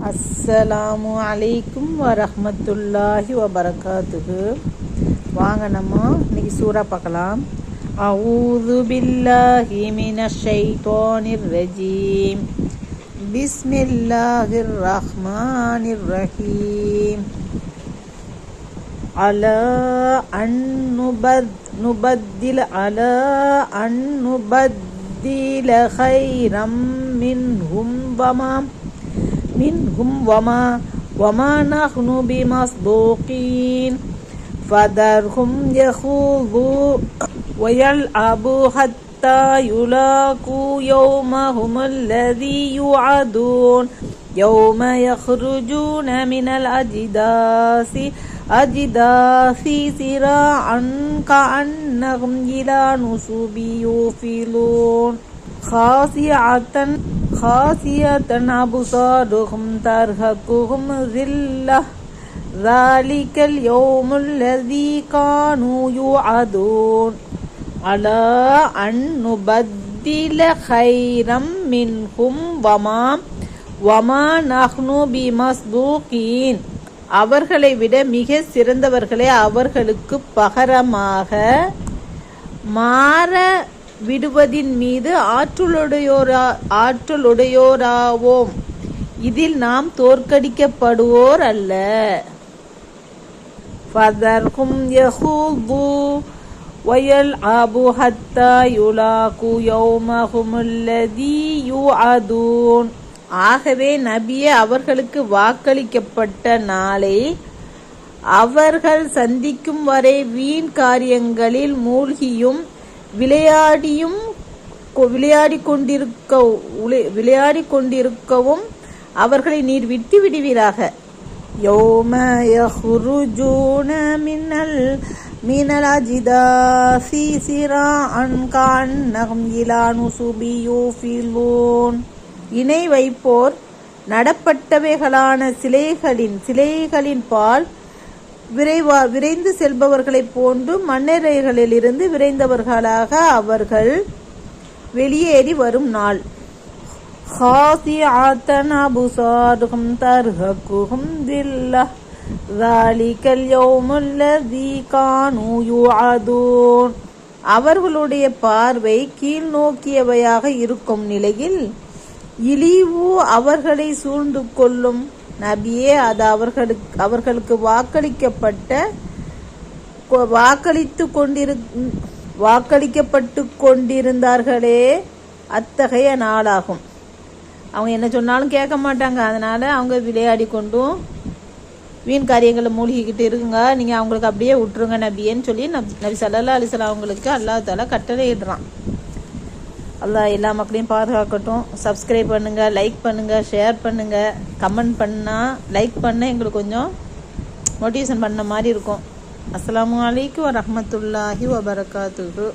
அஸ்ஸலாமு அலைக்கும் வரஹ்மத்துல்லாஹி வபரகாத்துஹு. வாங்க நம்ம இன்னைக்கு சூரா பார்க்கலாம். அஊது பில்லாஹி மினஷ் ஷைத்தானிர் ரஜீம். பிஸ்மில்லாஹிர் ரஹ்மானிர் ரஹீம். அலா அன் நுபத்தில கைரம் மின்ஹும் வமா நஹ்னு பிமஸ்பூகீன் ஃபதர்ஹும் யஹூது வயல்அபு ஹத்தா யுலாகு யௌமஹும் அல்லதி யுஅதூன் யௌம யஹ்ருஜூன மினல் அஜ்தாசி சிராஅன் கஅன்னஹும் இலா நுசுபி யூஃபிலூன் خاسئة أبصارهم ترهقهم ذلة ذلك اليوم الذي كانوا يوعدون ألا أن نبدل خيرا منهم وما نحن بمسبوقين. அவர்களை விட மிக சிறந்தவர்களை அவர்களுக்கு பகரமாக மாற விடுவதின் மீது ஆற்றலுடையோராவோம். இதில் நாம் தோற்கடிக்கப்படுவோர் அல்ல. ஃபதர்ஹும் யஹூது வயல்அபு ஹத்தா யுலாகு யௌமஹும் அல்லதி யுஅதூன். ஆகவே நபியே, அவர்களுக்கு வாக்களிக்கப்பட்ட நாளை அவர்கள் சந்திக்கும் வரை வீண் காரியங்களில் மூழ்கியும் விளையாடிக் கொண்டிருக்கவும் அவர்களை நீர் விட்டு விடுவீராக. யௌம யஹ்ருஜூன மினல் அஜ்தாசி சிராஅன் கஅன்னஹும் இலா நுசுபி யூஃபிலூன். இணை வைப்போர் நடப்பட்டவைகளான சிலைகளின் பால் விரைந்து செல்பவர்களைப் போன்று மண்ணறைகளிலிருந்து விரைந்தவர்களாக அவர்கள் வெளியேறி வரும் நாள். خَاشِعَةً أَبْصَارُهُمْ تَرْهَقُهُمْ ذِلَّةٌ ذَلِكَ الْيَوْمُ الَّذِي كَانُوا يُوعَدُونَ. அவர்களுடைய பார்வை கீழ் நோக்கியவையாக இருக்கும் நிலையில் இழிவு அவர்களை சூழ்ந்து கொள்ளும். நபியே, அது அவர்களுக்கு வாக்களிக்கப்பட்டு கொண்டிருந்தார்களே அத்தகைய நாளாகும். அவங்க என்ன சொன்னாலும் கேட்க மாட்டாங்க. அதனால அவங்க விளையாடி கொண்டும் வீண் காரியங்களை மூழ்கிக்கிட்டு இருக்குங்க. நீங்கள் அவங்களுக்கு அப்படியே விட்டுருங்க நபியேன்னு சொல்லி நபி ஸல்லல்லாஹு அலைஹி வஸல்லம் அவங்களுக்கு அல்லாஹ் தஆலா கட்டளையிடுறான். அல்லாஹ் எல்லா மக்களையும் பாதுகாக்கட்டும். சப்ஸ்கிரைப் பண்ணுங்கள், லைக் பண்ணுங்கள், ஷேர் பண்ணுங்கள். கமெண்ட் பண்ணால் லைக் பண்ண எங்களுக்கு கொஞ்சம் மோட்டிவேஷன் பண்ண மாதிரி இருக்கும். அஸ்ஸலாமு அலைக்கும் வரஹ்மத்துல்லாஹி வபரகாத்துஹு.